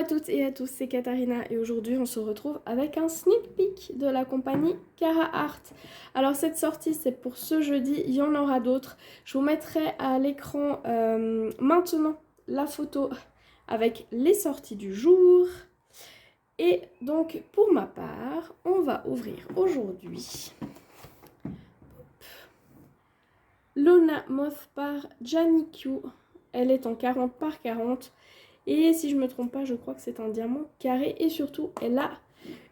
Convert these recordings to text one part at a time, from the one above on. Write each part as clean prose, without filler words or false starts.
toutes et à tous, c'est Katharina et aujourd'hui on se retrouve avec un sneak peek de la compagnie Carhartt. Alors cette sortie c'est pour ce jeudi, il y en aura d'autres. Je vous mettrai à l'écran maintenant la photo avec les sorties du jour. Et donc pour ma part, on va ouvrir aujourd'hui Lona Moth par Gianni Q. Elle est en 40 par 40. Et si je ne me trompe pas, je crois que c'est un diamant carré. Et surtout, elle a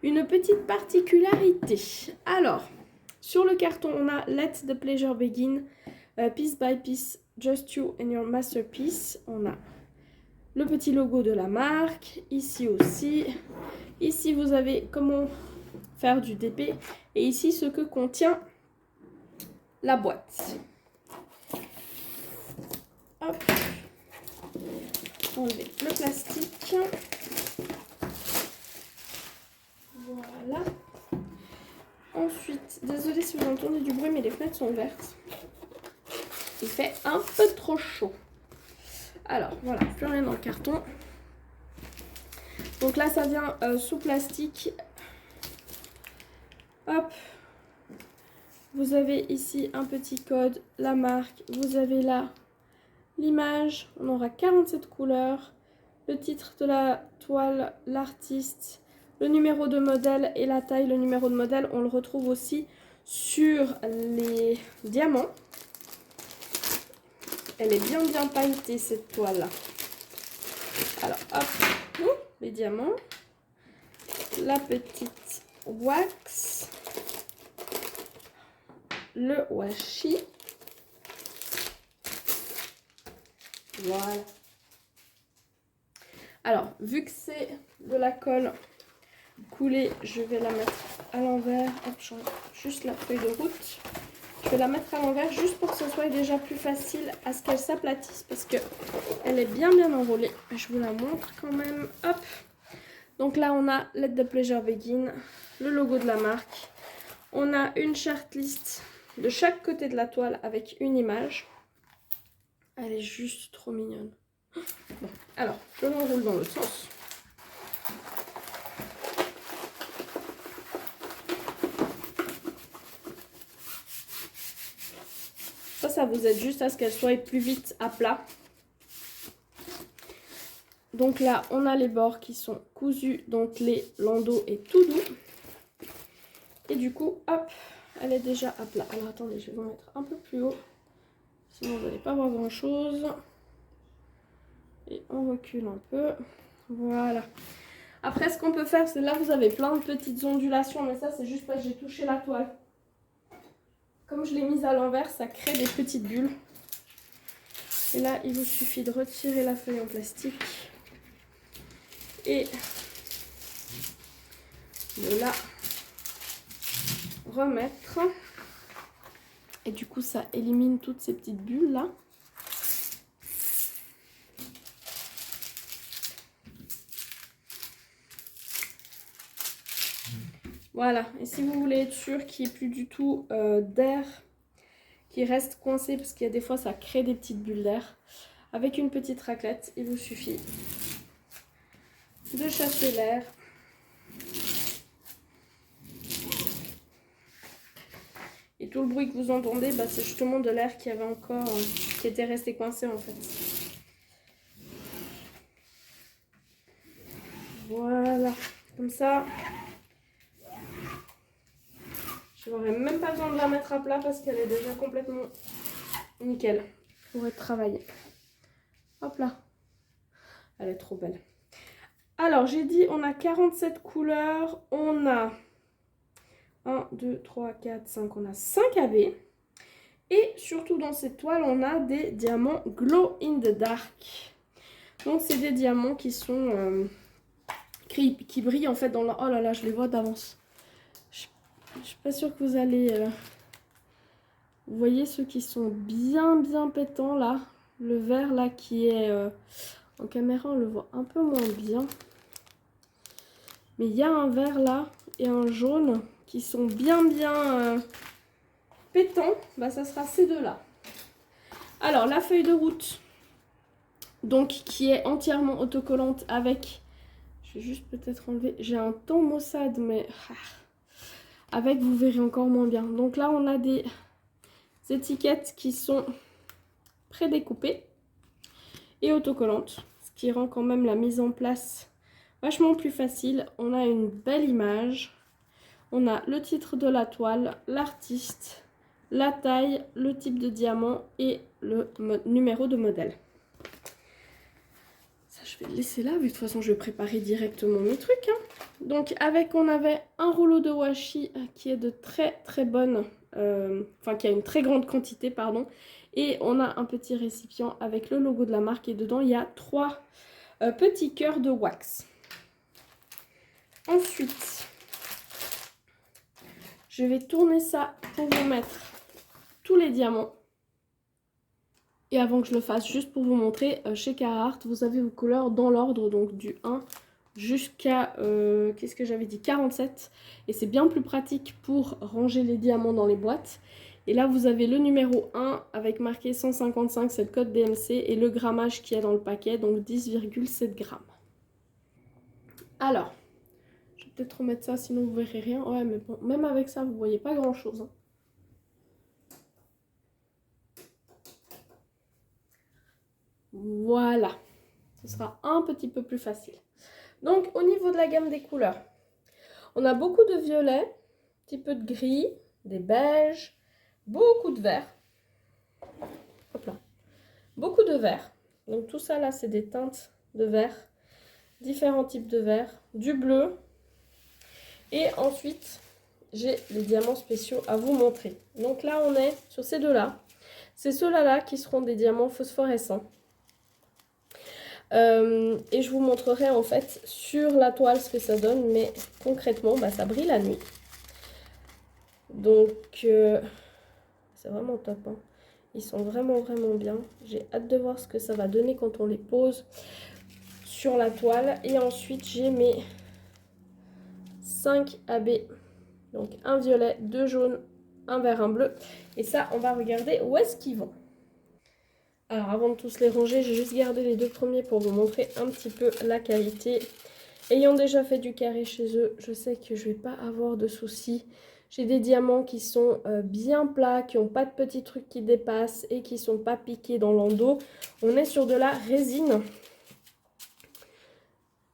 une petite particularité. Alors, sur le carton, on a Let the Pleasure Begin, Piece by Piece, Just You and Your Masterpiece. On a le petit logo de la marque. Ici aussi. Ici, vous avez comment faire du DP. Et ici, ce que contient la boîte. Hop. Enlever le plastique. Voilà. Ensuite, désolée si vous entendez du bruit, mais les fenêtres sont ouvertes. Il fait un peu trop chaud. Alors, voilà, plus rien dans le carton. Donc là, ça vient sous plastique. Hop. Vous avez ici un petit code, la marque. Vous avez là l'image. On aura 47 couleurs. Le titre de la toile, l'artiste, le numéro de modèle et la taille. Le numéro de modèle, on le retrouve aussi sur les diamants. Elle est bien pailletée cette toile-là. Alors, hop, les diamants. La petite wax. Le washi. Voilà. Alors, vu que c'est de la colle coulée, je vais la mettre à l'envers. Hop, change juste la feuille de route. Je vais la mettre à l'envers juste pour que ce soit déjà plus facile à ce qu'elle s'aplatisse parce que elle est bien enroulée. Je vous la montre quand même. Hop. Donc là, on a Let the Pleasure Begin, le logo de la marque. On a une chartlist de chaque côté de la toile avec une image. Elle est juste trop mignonne. Bon, alors, je l'enroule dans l'autre sens. Ça vous aide juste à ce qu'elle soit plus vite à plat. Donc là, on a les bords qui sont cousus, donc les landaux est tout doux. Et du coup, hop, elle est déjà à plat. Alors attendez, je vais vous mettre un peu plus haut. Sinon, vous n'allez pas voir grand-chose. Et on recule un peu. Voilà. Après, ce qu'on peut faire, c'est là, vous avez plein de petites ondulations. Mais ça, c'est juste parce que j'ai touché la toile. Comme je l'ai mise à l'envers, ça crée des petites bulles. Et là, il vous suffit de retirer la feuille en plastique. Et de la remettre. Et du coup, ça élimine toutes ces petites bulles là. Voilà, et si vous voulez être sûr qu'il n'y ait plus du tout d'air qui reste coincé, parce qu'il y a des fois ça crée des petites bulles d'air, avec une petite raclette, il vous suffit de chasser l'air. Et tout le bruit que vous entendez, bah, c'est justement de l'air qui avait encore, qui était resté coincé en fait. Voilà, comme ça. Je n'aurai même pas besoin de la mettre à plat parce qu'elle est déjà complètement nickel pour être travaillée. Hop là. Elle est trop belle. Alors, j'ai dit, on a 47 couleurs. On a 1, 2, 3, 4, 5. On a 5 AB. Et surtout dans cette toile, on a des diamants glow in the dark. Donc, c'est des diamants qui sont... qui brillent en fait dans la... Oh là là, je les vois d'avance. Je suis pas sûre que vous allez... Vous voyez ceux qui sont bien pétants là. Le vert là qui est... En caméra, on le voit un peu moins bien. Mais il y a un vert là et un jaune qui sont bien pétants. Bah, ça sera ces deux-là. Alors, la feuille de route, donc qui est entièrement autocollante avec Je vais juste peut-être enlever. J'ai un ton maussade, mais avec, vous verrez encore moins bien. Donc là, on a des étiquettes qui sont prédécoupées et autocollantes, ce qui rend quand même la mise en place vachement plus facile. On a une belle image. On a le titre de la toile, l'artiste, la taille, le type de diamant et le numéro de modèle. Ça, je vais le laisser là, vu que de toute façon, je vais préparer directement mes trucs. Donc, on avait un rouleau de washi qui est de très bonne, qui a une très grande quantité, pardon. Et on a un petit récipient avec le logo de la marque et dedans, il y a 3 petits cœurs de wax. Ensuite, je vais tourner ça pour vous mettre tous les diamants. Et avant que je le fasse, juste pour vous montrer, chez Carhartt, vous avez vos couleurs dans l'ordre, donc du 1 jusqu'à, qu'est-ce que j'avais dit, 47. Et c'est bien plus pratique pour ranger les diamants dans les boîtes. Et là, vous avez le numéro 1 avec marqué 155, c'est le code DMC, et le grammage qu'il y a dans le paquet, donc 10,7 grammes. Alors, je vais peut-être remettre ça, sinon vous verrez rien. Ouais, mais bon, même avec ça, vous voyez pas grand-chose. Voilà, ce sera un petit peu plus facile. Donc, au niveau de la gamme des couleurs, on a beaucoup de violet, un petit peu de gris, des beiges, beaucoup de vert. Hop là. Beaucoup de vert. Donc, tout ça là, c'est des teintes de vert. Différents types de vert. Du bleu. Et ensuite, j'ai les diamants spéciaux à vous montrer. Donc là, on est sur ces deux-là. C'est ceux-là qui seront des diamants phosphorescents. Et je vous montrerai en fait sur la toile ce que ça donne, mais concrètement ça brille la nuit, donc c'est vraiment top, hein. Ils sont vraiment bien. J'ai hâte de voir ce que ça va donner quand on les pose sur la toile. Et ensuite j'ai mes 5 AB, donc un violet, 2 jaunes, un vert, un bleu, et ça on va regarder où est-ce qu'ils vont. Alors avant de tous les ranger, j'ai juste gardé les 2 premiers pour vous montrer un petit peu la qualité. Ayant déjà fait du carré chez eux, je sais que je ne vais pas avoir de soucis. J'ai des diamants qui sont bien plats, qui n'ont pas de petits trucs qui dépassent et qui ne sont pas piqués dans l'endos. On est sur de la résine.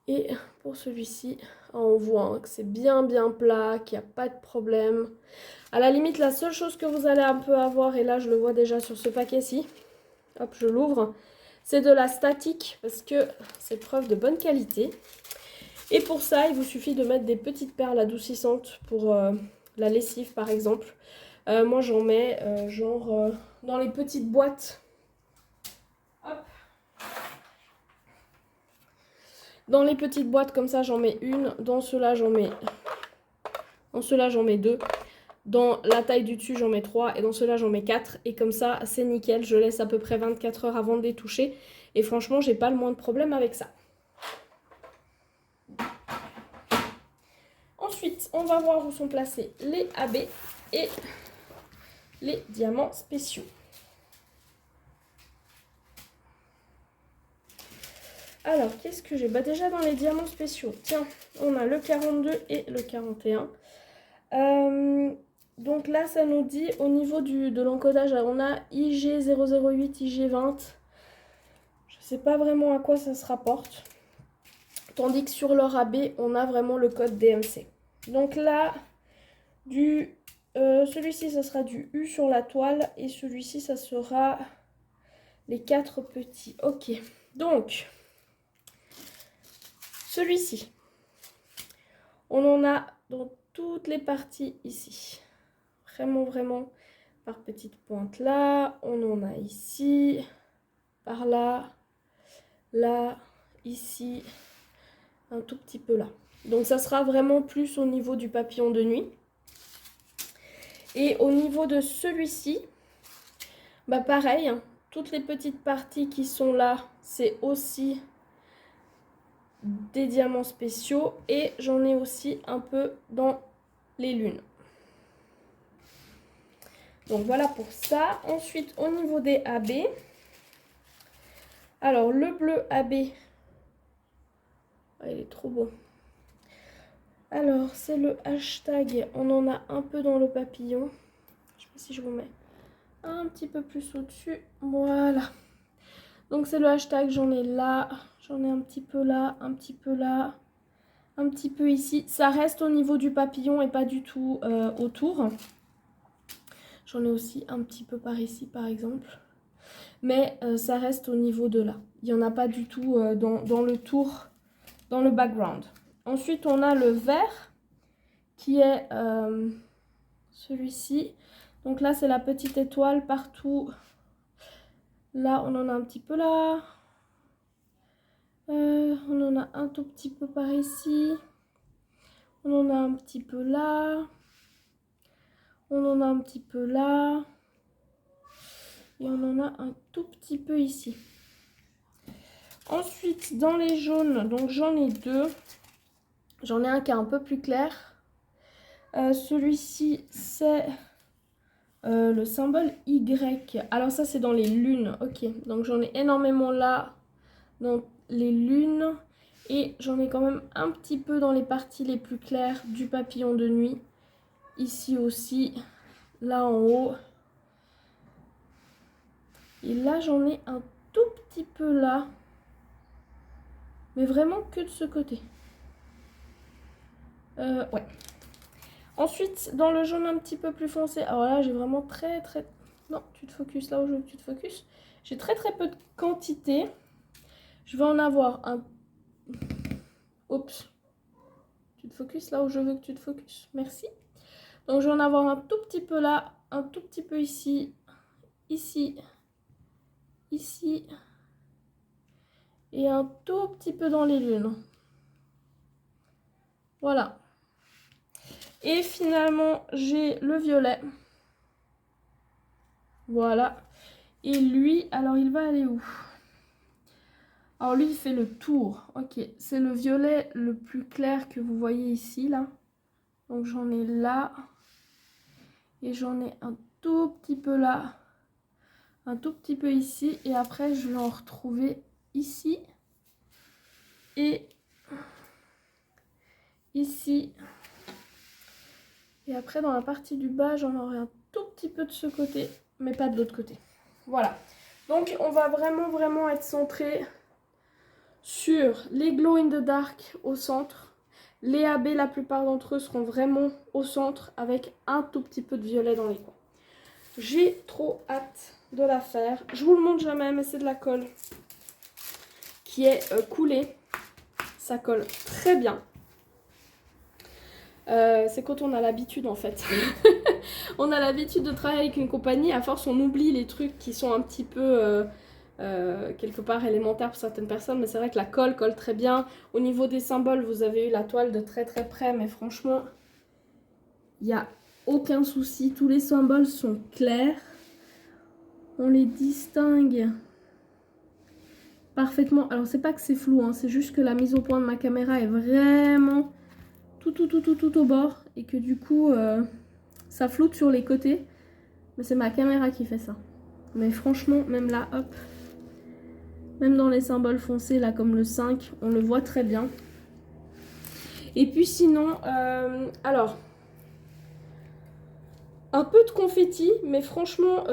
Et pour celui-ci, on voit que c'est bien plat, qu'il n'y a pas de problème. À la limite, la seule chose que vous allez un peu avoir, et là je le vois déjà sur ce paquet-ci, hop, je l'ouvre, c'est de la statique parce que c'est preuve de bonne qualité. Et pour ça, il vous suffit de mettre des petites perles adoucissantes pour la lessive par exemple. Moi j'en mets dans les petites boîtes. Hop. Dans les petites boîtes comme ça, j'en mets une. Dans ceux-là, j'en mets 2. Dans la taille du dessus, j'en mets 3. Et dans ceux-là, j'en mets 4. Et comme ça, c'est nickel. Je laisse à peu près 24 heures avant de les toucher. Et franchement, j'ai pas le moins de problème avec ça. Ensuite, on va voir où sont placés les AB et les diamants spéciaux. Alors, qu'est-ce que j'ai? Déjà dans les diamants spéciaux, tiens, on a le 42 et le 41. Donc là, ça nous dit au niveau de l'encodage, on a IG008, IG20. Je ne sais pas vraiment à quoi ça se rapporte. Tandis que sur leur AB, on a vraiment le code DMC. Donc là, celui-ci, ça sera du U sur la toile. Et celui-ci, ça sera les 4 petits. Ok, donc, celui-ci, on en a dans toutes les parties ici. Vraiment par petites pointes là. On en a ici, par là, là, ici, un tout petit peu là. Donc ça sera vraiment plus au niveau du papillon de nuit. Et au niveau de celui-ci, pareil, hein, toutes les petites parties qui sont là, c'est aussi des diamants spéciaux. Et j'en ai aussi un peu dans les lunes. Donc voilà pour ça. Ensuite, au niveau des AB, alors le bleu AB, Oh, il est trop beau. Alors, c'est le hashtag. On en a un peu dans le papillon. Je sais pas si je vous mets un petit peu plus au-dessus. Voilà. Donc, c'est le hashtag. J'en ai là. J'en ai un petit peu là. Un petit peu là. Un petit peu ici. Ça reste au niveau du papillon et pas du tout autour. J'en ai aussi un petit peu par ici, par exemple. Mais ça reste au niveau de là. Il n'y en a pas du tout dans le tour, dans le background. Ensuite, on a le vert qui est celui-ci. Donc là, c'est la petite étoile partout. Là, on en a un petit peu là. On en a un tout petit peu par ici. On en a un petit peu là. On en a un petit peu là. Et on en a un tout petit peu ici. Ensuite, dans les jaunes, donc j'en ai deux. J'en ai un qui est un peu plus clair. Celui-ci, c'est le symbole Y. Alors ça, c'est dans les lunes. Ok, donc j'en ai énormément là, dans les lunes. Et j'en ai quand même un petit peu dans les parties les plus claires du papillon de nuit. Ici aussi, là en haut. Et là, j'en ai un tout petit peu là. Mais vraiment que de ce côté. Ouais. Ensuite, dans le jaune un petit peu plus foncé, alors là, j'ai vraiment très... Non, tu te focuses là où je veux que tu te focuses. J'ai très peu de quantité. Je vais en avoir un... Oups. Tu te focuses là où je veux que tu te focuses. Merci. Donc, je vais en avoir un tout petit peu là, un tout petit peu ici, ici, ici, et un tout petit peu dans les lunes. Voilà. Et finalement, j'ai le violet. Voilà. Et lui, alors il va aller où? Alors lui, il fait le tour. Ok, c'est le violet le plus clair que vous voyez ici, là. Donc j'en ai là. Et j'en ai un tout petit peu là. Un tout petit peu ici. Et après, je vais en retrouver ici. Et ici. Et après, dans la partie du bas, j'en aurai un tout petit peu de ce côté. Mais pas de l'autre côté. Voilà. Donc, on va vraiment être centré sur les glow in the dark au centre. Les AB, la plupart d'entre eux seront vraiment au centre avec un tout petit peu de violet dans les coins. J'ai trop hâte de la faire. Je vous le montre jamais, mais c'est de la colle qui est coulée. Ça colle très bien. C'est quand on a l'habitude en fait. On a l'habitude de travailler avec une compagnie. À force, on oublie les trucs qui sont un petit peu... quelque part élémentaire pour certaines personnes, mais c'est vrai que la colle colle très bien. Au niveau des symboles, vous avez eu la toile de très près, mais franchement, il n'y a aucun souci. Tous les symboles sont clairs. On les distingue parfaitement. Alors, c'est pas que c'est flou, hein, c'est juste que la mise au point de ma caméra est vraiment tout au bord et que du coup, ça floute sur les côtés. Mais c'est ma caméra qui fait ça. Mais franchement, même là, hop... Même dans les symboles foncés, là, comme le 5, on le voit très bien. Et puis sinon, alors, un peu de confetti, mais franchement,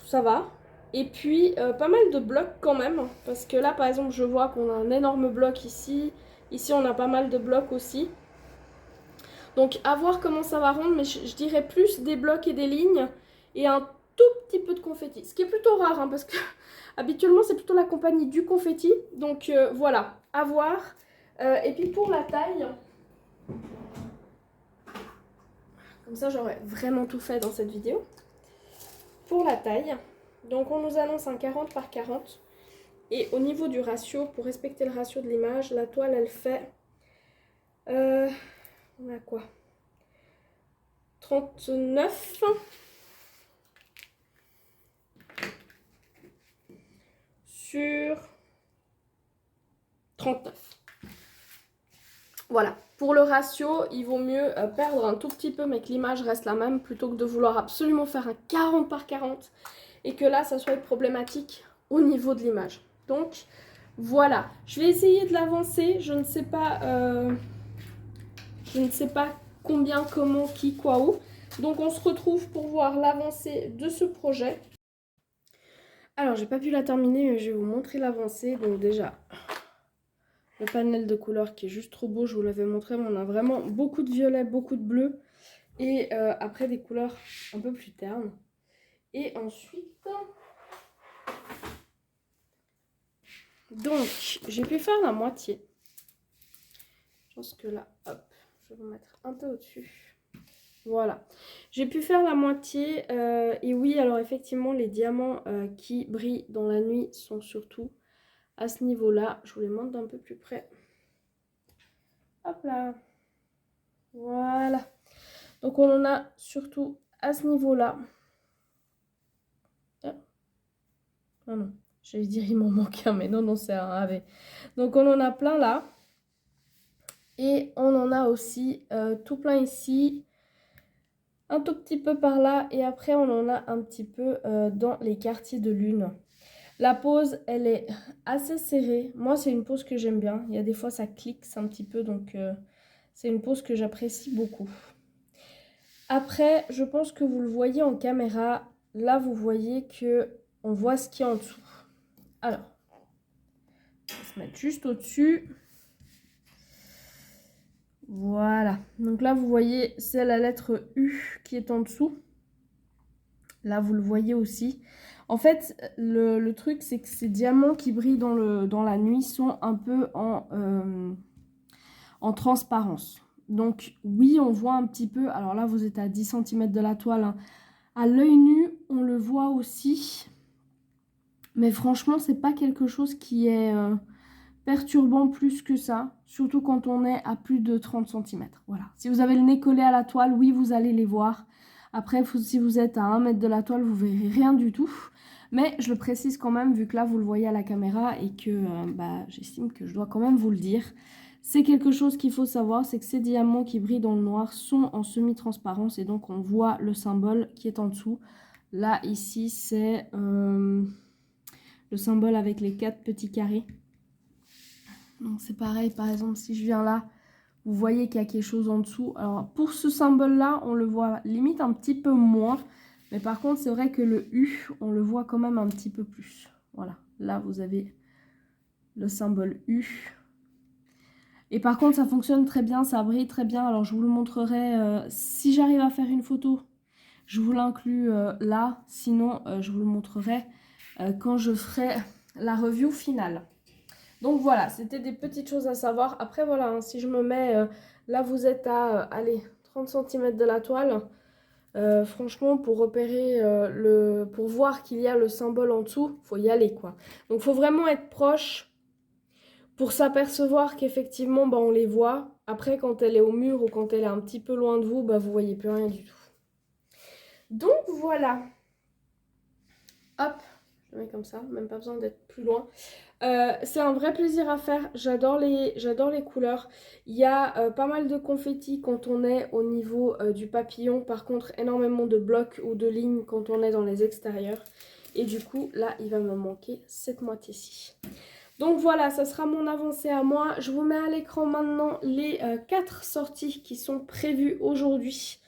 ça va. Et puis, pas mal de blocs quand même. Parce que là, par exemple, je vois qu'on a un énorme bloc ici. Ici, on a pas mal de blocs aussi. Donc, à voir comment ça va rendre. Mais je dirais plus des blocs et des lignes. Et un tout petit peu de confetti. Ce qui est plutôt rare, hein, parce que... Habituellement, c'est plutôt la compagnie du confetti. Donc, voilà, à voir. Et puis, pour la taille... Comme ça, j'aurais vraiment tout fait dans cette vidéo. Pour la taille, donc on nous annonce un 40 par 40. Et au niveau du ratio, pour respecter le ratio de l'image, la toile, elle fait... on a quoi? 39 sur 39. Voilà, pour le ratio, il vaut mieux perdre un tout petit peu mais que l'image reste la même plutôt que de vouloir absolument faire un 40 par 40 et que là, ça soit problématique au niveau de l'image. Donc, Voilà, je vais essayer de l'avancer. Je ne sais pas combien, comment, qui, quoi, où. Donc on se retrouve pour voir l'avancée de ce projet. Alors j'ai pas pu la terminer, mais je vais vous montrer l'avancée. Donc déjà, le panel de couleurs qui est juste trop beau, je vous l'avais montré, mais on a vraiment beaucoup de violet, beaucoup de bleu. Et après des couleurs un peu plus ternes. Et ensuite, donc j'ai pu faire la moitié. Je pense que là, hop, je vais vous mettre un peu au-dessus. Voilà, j'ai pu faire la moitié. Et oui, alors effectivement, les diamants qui brillent dans la nuit sont surtout à ce niveau-là. Je vous les montre d'un peu plus près. Hop là. Voilà. Donc on en a surtout à ce niveau-là. Ah non, j'allais dire il m'en manque un, mais non, c'est un AV. Donc on en a plein là. Et on en a aussi tout plein ici. Un tout petit peu par là. Et après on en a un petit peu dans les quartiers de lune. La pose, elle est assez serrée. Moi, c'est une pose que j'aime bien. Il y a des fois, ça clique un petit peu. Donc, c'est une pose que j'apprécie beaucoup. Après, je pense que vous le voyez en caméra. Là, vous voyez qu'on voit ce qu'il y a en dessous. Alors, on va se mettre juste au-dessus. Voilà. Donc là, vous voyez, c'est la lettre U qui est en dessous. Là, vous le voyez aussi. En fait, le truc, c'est que ces diamants qui brillent dans la nuit sont un peu en transparence. Donc, oui, on voit un petit peu. Alors là, vous êtes à 10 cm de la toile. Hein. À l'œil nu, on le voit aussi. Mais franchement, c'est pas quelque chose qui est perturbant plus que ça. Surtout quand on est à plus de 30 cm. Voilà. Si vous avez le nez collé à la toile, oui, vous allez les voir. Après, si vous êtes à 1 mètre de la toile, vous verrez rien du tout. Mais je le précise quand même, vu que là, vous le voyez à la caméra et que j'estime que je dois quand même vous le dire. C'est quelque chose qu'il faut savoir, c'est que ces diamants qui brillent dans le noir sont en semi-transparence et donc on voit le symbole qui est en dessous. Là, ici, c'est le symbole avec les 4 petits carrés. Donc c'est pareil, par exemple, si je viens là, vous voyez qu'il y a quelque chose en dessous. Alors pour ce symbole-là, on le voit limite un petit peu moins. Mais par contre, c'est vrai que le U, on le voit quand même un petit peu plus. Voilà, là vous avez le symbole U. Et par contre, ça fonctionne très bien, ça brille très bien. Alors je vous le montrerai, si j'arrive à faire une photo, je vous l'inclus là. Sinon, je vous le montrerai quand je ferai la review finale. Donc voilà, c'était des petites choses à savoir. Après voilà, hein, si je me mets, là vous êtes à, allez, 30 cm de la toile. Franchement, pour repérer, pour voir qu'il y a le symbole en dessous, il faut y aller quoi. Donc il faut vraiment être proche pour s'apercevoir qu'effectivement, on les voit. Après, quand elle est au mur ou quand elle est un petit peu loin de vous, vous voyez plus rien du tout. Donc voilà. Hop, je le mets comme ça, même pas besoin d'être plus loin. C'est un vrai plaisir à faire, j'adore les couleurs. Il y a pas mal de confettis quand on est au niveau du papillon. Par contre, énormément de blocs ou de lignes quand on est dans les extérieurs. Et du coup, là, il va me manquer cette moitié-ci. Donc voilà, ça sera mon avancée à moi. Je vous mets à l'écran maintenant les 4 sorties qui sont prévues aujourd'hui.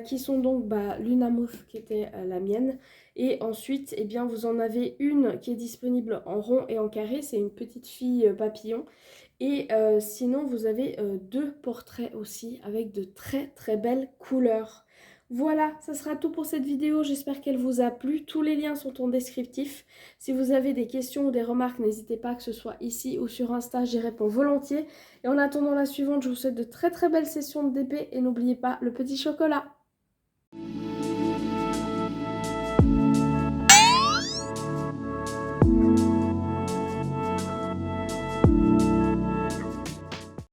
Qui sont donc Luna Mauve qui était la mienne. Et ensuite, eh bien, vous en avez une qui est disponible en rond et en carré. C'est une petite fille papillon. Et sinon, vous avez 2 portraits aussi avec de très très belles couleurs. Voilà, ça sera tout pour cette vidéo. J'espère qu'elle vous a plu. Tous les liens sont en descriptif. Si vous avez des questions ou des remarques, n'hésitez pas, que ce soit ici ou sur Insta, j'y réponds volontiers. Et en attendant la suivante, je vous souhaite de très très belles sessions de DP et n'oubliez pas le petit chocolat.